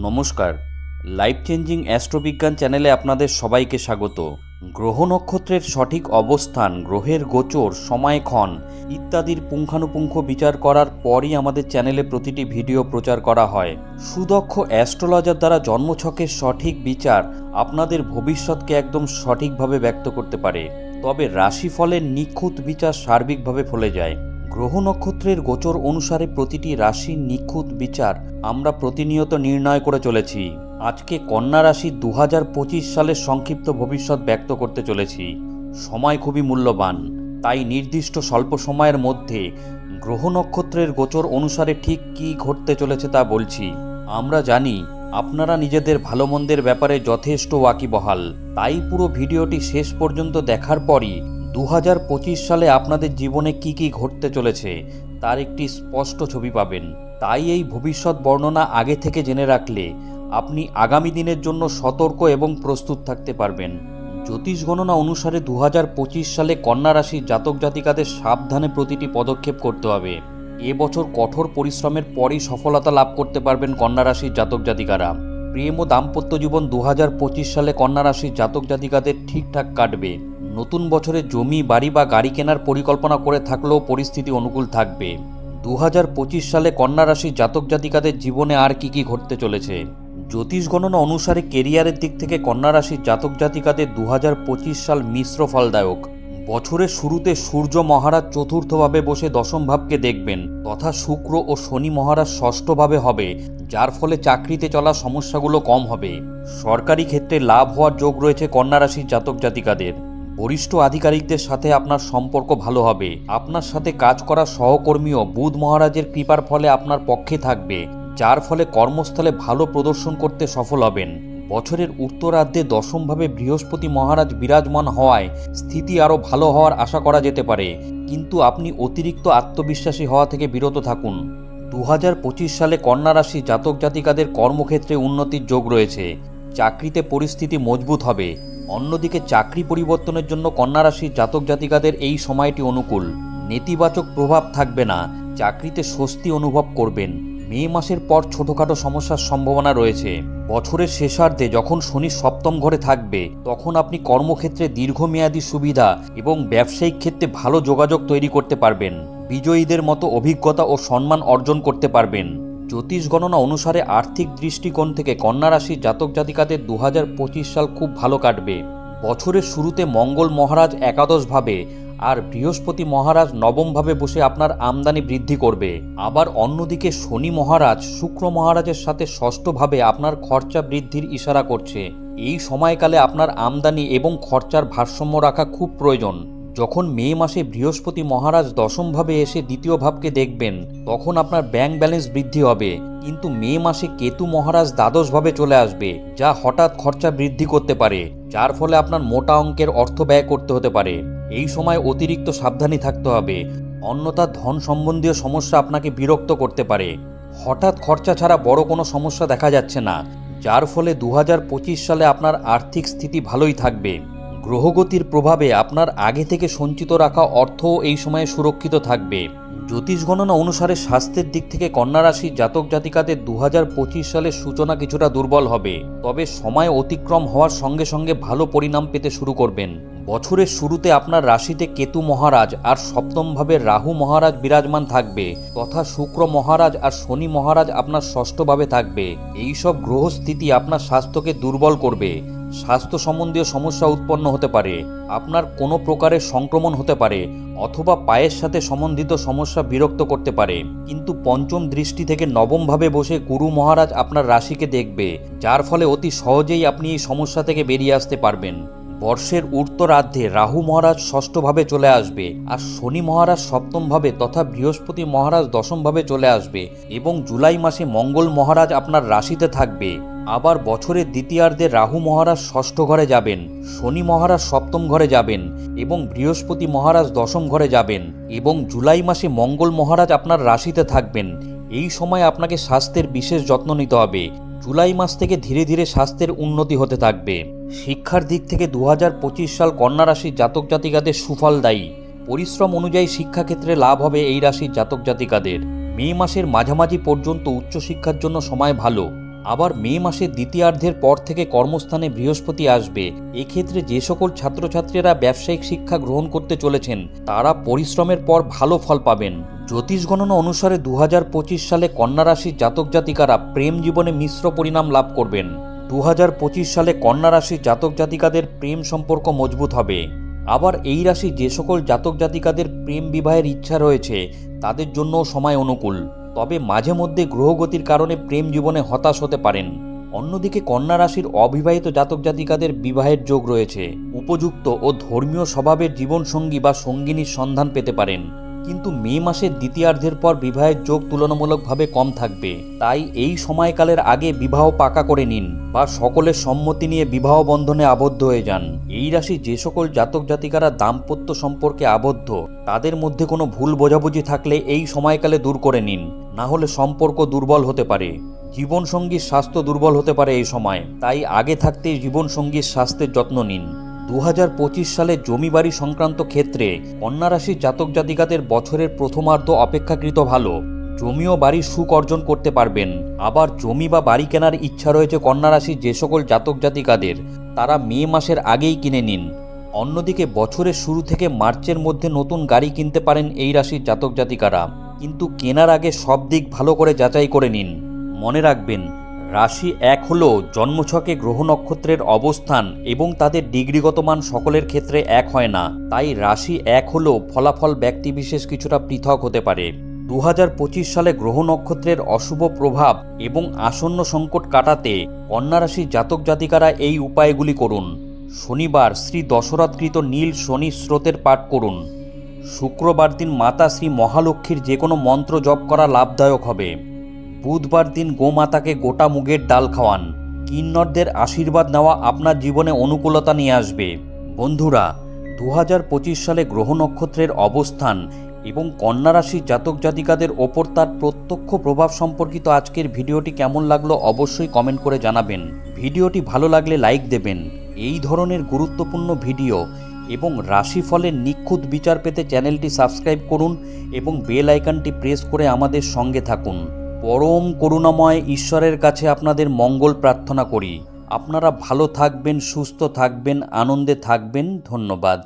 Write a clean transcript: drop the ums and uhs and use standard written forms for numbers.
নমস্কার, life changing অ্যাস্ট্রোবিজ্ঞান চ্যানেলে আপনাদের সবাইকে স্বাগত। গ্রহ নক্ষত্রের সঠিক অবস্থান, গ্রহের গোচর, সময়ক্ষণ ইত্যাদির পুঙ্খানুপুঙ্খ বিচার করার পরই আমাদের চ্যানেলে প্রতিটি ভিডিও প্রচার করা হয়। সুদক্ষ অ্যাস্ট্রোলজার দ্বারা জন্মছকের সঠিক বিচার আপনাদের ভবিষ্যৎকে একদম সঠিকভাবে ব্যক্ত করতে পারে, তবে রাশিফলের নিখুঁত বিচার সার্বিকভাবে ফলে যায়। গ্রহ নক্ষত্রের গোচর অনুসারে প্রতিটি রাশির নিখুঁত বিচার আমরা প্রতিনিয়ত নির্ণয় করে চলেছি। আজকে কন্যা রাশির 2025 সালের সংক্ষিপ্ত ভবিষ্যৎ ব্যক্ত করতে চলেছি। সময় খুবই মূল্যবান, তাই নির্দিষ্ট স্বল্প সময়ের মধ্যে গ্রহ নক্ষত্রের গোচর অনুসারে ঠিক কী ঘটতে চলেছে তা বলছি। আমরা জানি আপনারা নিজেদের ভালো মন্দের ব্যাপারে যথেষ্ট ওয়াকিবহাল, তাই পুরো ভিডিওটি শেষ পর্যন্ত দেখার পরই 2025 সালে আপনাদের জীবনে কি কি ঘটতে চলেছে তার একটি স্পষ্ট ছবি পাবেন। তাই এই ভবিষ্যৎ বর্ণনা আগে থেকে জেনে রাখলে আপনি আগামী দিনের জন্য সতর্ক এবং প্রস্তুত থাকতে পারবেন। জ্যোতিষ গণনা অনুসারে 2025 সালে কন্যা রাশির জাতক জাতিকাদের সাবধানে প্রতিটি পদক্ষেপ করতে হবে। এবছর কঠোর পরিশ্রমের পরই সফলতা লাভ করতে পারবেন কন্যা রাশির জাতক জাতিকারা। প্রেম ও দাম্পত্য জীবন 2025 সালে কন্যা রাশির জাতক জাতিকাদের ঠিকঠাক কাটবে। নতুন বছরে জমি, বাড়ি বা গাড়ি কেনার পরিকল্পনা করে থাকলেও পরিস্থিতি অনুকূল থাকবে। 2025 সালে কন্যা রাশির জাতক জাতিকাদের জীবনে আর কি কি ঘটতে চলেছে। জ্যোতিষ গণনা অনুসারে কেরিয়ারের দিক থেকে কন্যা রাশির জাতক জাতিকাদের 2025 সাল মিশ্র ফলদায়ক। বছরের শুরুতে সূর্য মহারাজ চতুর্থভাবে বসে দশম ভাবকে দেখবেন, তথা শুক্র ও শনি মহারাজ ষষ্ঠভাবে হবে, যার ফলে চাকরিতে চলা সমস্যাগুলো কম হবে। সরকারি ক্ষেত্রে লাভ হওয়ার যোগ রয়েছে কন্যা রাশির জাতক জাতিকাদের। বরিষ্ঠ আধিকারিকদের সাথে আপনার সম্পর্ক ভালো হবে। আপনার সাথে কাজ করা সহকর্মীও বুধ মহারাজের কৃপার ফলে আপনার পক্ষে থাকবে, যার ফলে কর্মস্থলে ভালো প্রদর্শন করতে সফল হবেন। বছরের উত্তরার্ধে দশমভাবে বৃহস্পতি মহারাজ বিরাজমান হওয়ায় স্থিতি আরও ভালো হওয়ার আশা করা যেতে পারে, কিন্তু আপনি অতিরিক্ত আত্মবিশ্বাসী হওয়া থেকে বিরত থাকুন। 2025 সালে কন্যা রাশি জাতক জাতিকাদের কর্মক্ষেত্রে উন্নতির যোগ রয়েছে। চাকরিতে পরিস্থিতি মজবুত হবে। অন্যদিকে চাকরি পরিবর্তনের জন্য কন্যা রাশির জাতক জাতিকাদের এই সময়টি অনুকূল। নেতিবাচক প্রভাব থাকবে না, চাকরিতে স্বস্তি অনুভব করবেন। মে মাসের পর ছোটখাটো সমস্যার সম্ভাবনা রয়েছে। বছরের শেষার্ধে যখন শনি সপ্তম ঘরে থাকবে, তখন আপনি কর্মক্ষেত্রে দীর্ঘমেয়াদী সুবিধা এবং ব্যবসায়িক ক্ষেত্রে ভালো যোগাযোগ তৈরি করতে পারবেন। বিজয়ীদের মতো অভিজ্ঞতা ও সম্মান অর্জন করতে পারবেন। জ্যোতিষ গণনা অনুসারে আর্থিক দৃষ্টিকোণ থেকে কন্যা রাশির জাতক জাতিকাদের 2025 সাল খুব ভালো কাটবে। বছরের শুরুতে মঙ্গল মহারাজ একাদশভাবে আর বৃহস্পতি মহারাজ নবমভাবে বসে আপনার আমদানি বৃদ্ধি করবে। আবার অন্যদিকে শনি মহারাজ শুক্র মহারাজের সাথে ষষ্ঠভাবে আপনার খরচা বৃদ্ধির ইশারা করছে। এই সময়কালে আপনার আমদানি এবং খরচার ভারসাম্য রাখা খুব প্রয়োজন। যখন মে মাসে বৃহস্পতি মহারাজ দশমভাবে এসে দ্বিতীয় ভাবকে দেখবেন, তখন আপনার ব্যাংক ব্যালেন্স বৃদ্ধি হবে। কিন্তু মে মাসে কেতু মহারাজ দ্বাদশভাবে চলে আসবে, যা হঠাৎ খরচা বৃদ্ধি করতে পারে, যার ফলে আপনার মোটা অঙ্কের অর্থ ব্যয় করতে হতে পারে। এই সময় অতিরিক্ত সাবধানী থাকতে হবে, অন্যথা ধন সম্বন্ধীয় সমস্যা আপনাকে বিরক্ত করতে পারে। হঠাৎ খরচা ছাড়া বড় কোনো সমস্যা দেখা যাচ্ছে না, যার ফলে 2025 সালে আপনার আর্থিক স্থিতি ভালোই থাকবে। গ্রহগতির প্রভাবে আপনার আগে থেকে সঞ্চিত রাখা অর্থও এই সময়ে সুরক্ষিত থাকবে। জ্যোতিষ গণনা অনুসারে স্বাস্থ্যের দিক থেকে কন্যা রাশির জাতক জাতিকাদের 2025 সালের সূচনা কিছুটা দুর্বল হবে, তবে সময় অতিক্রম হওয়ার সঙ্গে সঙ্গে ভালো পরিণাম পেতে শুরু করবেন। বছরের শুরুতে আপনার রাশিতে কেতু মহারাজ আর সপ্তমভাবে রাহু মহারাজ বিরাজমান থাকবে, তথা শুক্র মহারাজ আর শনি মহারাজ আপনার ষষ্ঠভাবে থাকবে। এইসব গ্রহস্থিতি আপনার স্বাস্থ্যকে দুর্বল করবে। স্বাস্থ্য সম্বন্ধীয় সমস্যা উৎপন্ন হতে পারে, আপনার কোনো প্রকারের সংক্রমণ হতে পারে, অথবা পায়ের সাথে সম্বন্ধিত সমস্যা বিরক্ত করতে পারে। কিন্তু পঞ্চম দৃষ্টি থেকে নবমভাবে বসে গুরু মহারাজ আপনার রাশিকে দেখবে, যার ফলে অতি সহজেই আপনি এই সমস্যা থেকে বেরিয়ে আসতে পারবেন। বর্ষের উত্তরার্ধে রাহু মহারাজ ষষ্ঠভাবে চলে আসবে আর শনি মহারাজ সপ্তমভাবে তথা বৃহস্পতি মহারাজ দশমভাবে চলে আসবে, এবং জুলাই মাসে মঙ্গল মহারাজ আপনার রাশিতে থাকবে। আবার বছরের দ্বিতীয়ার্ধে রাহু মহারাজ ষষ্ঠ ঘরে যাবেন, শনি মহারাজ সপ্তম ঘরে যাবেন এবং বৃহস্পতি মহারাজ দশম ঘরে যাবেন, এবং জুলাই মাসে মঙ্গল মহারাজ আপনার রাশিতে থাকবেন। এই সময় আপনাকে স্বাস্থ্যের বিশেষ যত্ন নিতে হবে। জুলাই মাস থেকে ধীরে ধীরে স্বাস্থ্যের উন্নতি হতে থাকবে। শিক্ষার দিক থেকে 2025 সাল কন্যা রাশির জাতক জাতিকাদের সুফলদায়ী। পরিশ্রম অনুযায়ী শিক্ষাক্ষেত্রে লাভ হবে এই রাশির জাতক জাতিকাদের। মে মাসের মাঝামাঝি পর্যন্ত উচ্চশিক্ষার জন্য সময় ভালো। আবার মে মাসের দ্বিতীয়ার্ধের পর থেকে কর্মস্থানে বৃহস্পতি আসবে। এক্ষেত্রে যে সকল ছাত্রছাত্রীরা ব্যবসায়িক শিক্ষা গ্রহণ করতে চলেছেন তারা পরিশ্রমের পর ভালো ফল পাবেন। জ্যোতিষ গণনা অনুসারে 2025 সালে কন্যা রাশির জাতক জাতিকারা প্রেম জীবনে মিশ্র পরিণাম লাভ করবেন। 2025 সালে কন্যা রাশির জাতক জাতিকাদের প্রেম সম্পর্ক মজবুত হবে। আবার এই রাশি যে সকল জাতক জাতিকাদের প্রেম বিবাহের ইচ্ছা রয়েছে তাদের জন্য সময় অনুকূল, তবে মাঝে মধ্যে গ্রহগতির কারণে প্রেম জীবনে হতাশ হতে পারেন। অন্যদিকে কন্যা রাশির অবিবাহিত জাতক জাতিকাদের বিবাহের যোগ রয়েছে। উপযুক্ত ও ধর্মীয় স্বভাবের জীবনসঙ্গী বা সঙ্গিনীর সন্ধান পেতে পারেন, কিন্তু মে মাসের দ্বিতীয়ার্ধের পর বিবাহের যোগ তুলনামূলকভাবে কম থাকবে। তাই এই সময়কালের আগে বিবাহ পাকা করে নিন বা সকলের সম্মতি নিয়ে বিবাহ বন্ধনে আবদ্ধ হয়ে যান। এই রাশি যে সকল জাতক জাতিকারা দাম্পত্য সম্পর্কে আবদ্ধ তাদের মধ্যে কোনো ভুল বোঝাবুঝি থাকলে এই সময়কালে দূর করে নিন, না হলে সম্পর্ক দুর্বল হতে পারে। জীবনসঙ্গীর স্বাস্থ্য দুর্বল হতে পারে এই সময়, তাই আগে থাকতেই জীবনসঙ্গীর স্বাস্থ্যের যত্ন নিন। 2025 সালে জমি বাড়ি সংক্রান্ত ক্ষেত্রে কন্যা রাশির জাতক জাতিকাদের বছরের প্রথমার্ধ অপেক্ষাকৃত ভালো। জমি ও বাড়ির সুখ অর্জন করতে পারবেন। আবার জমি বা বাড়ি কেনার ইচ্ছা রয়েছে কন্যা রাশির যে সকল জাতক জাতিকাদের, তারা মে মাসের আগেই কিনে নিন। অন্যদিকে বছরের শুরু থেকে মার্চের মধ্যে নতুন গাড়ি কিনতে পারেন এই রাশির জাতক জাতিকারা, কিন্তু কেনার আগে সব দিক ভালো করে যাচাই করে নিন। মনে রাখবেন, রাশি 1 হল জন্মছকে গ্রহ নক্ষত্রের অবস্থান এবং তাদের ডিগ্রিগত মান সকলের ক্ষেত্রে এক হয় না। তাই রাশি 1 হল ফলাফল ব্যক্তিবিশেষ কিছুটা পৃথক হতে পারে। 2025 সালে গ্রহ নক্ষত্রের অশুভ প্রভাব এবং আসন্ন সংকট কাটাতে কন্যা রাশির জাতক জাতিকারা এই উপায়গুলি করুন। শনিবার শ্রী দশরথকৃত নীল শনি স্রোতের পাঠ করুন। শুক্রবার দিন মাতা শ্রী মহালক্ষ্মীর যে কোনো মন্ত্র জপ করা লাভদায়ক হবে। বুধবার দিন গোমাতাকে গোটা মুগের ডাল খাওয়ান। কিন্নরদের আশীর্বাদ নেওয়া আপনার জীবনে অনুকূলতা নিয়ে আসবে। বন্ধুরা, 2025 সালে গ্রহ নক্ষত্রের অবস্থান এবং কন্যা রাশির জাতক জাতিকাদের ওপর তার প্রত্যক্ষ প্রভাব সম্পর্কিত আজকের ভিডিওটি কেমন লাগলো অবশ্যই কমেন্ট করে জানাবেন। ভিডিওটি ভালো লাগলে লাইক দেবেন। এই ধরনের গুরুত্বপূর্ণ ভিডিও এবং রাশিফলের নিখুঁত বিচার পেতে চ্যানেলটি সাবস্ক্রাইব করুন এবং বেল আইকনটি প্রেস করে আমাদের সঙ্গে থাকুন। পরম করুণাময় ঈশ্বরের কাছে আপনাদের মঙ্গল প্রার্থনা করি। আপনারা ভালো থাকবেন, সুস্থ থাকবেন, আনন্দে থাকবেন। ধন্যবাদ।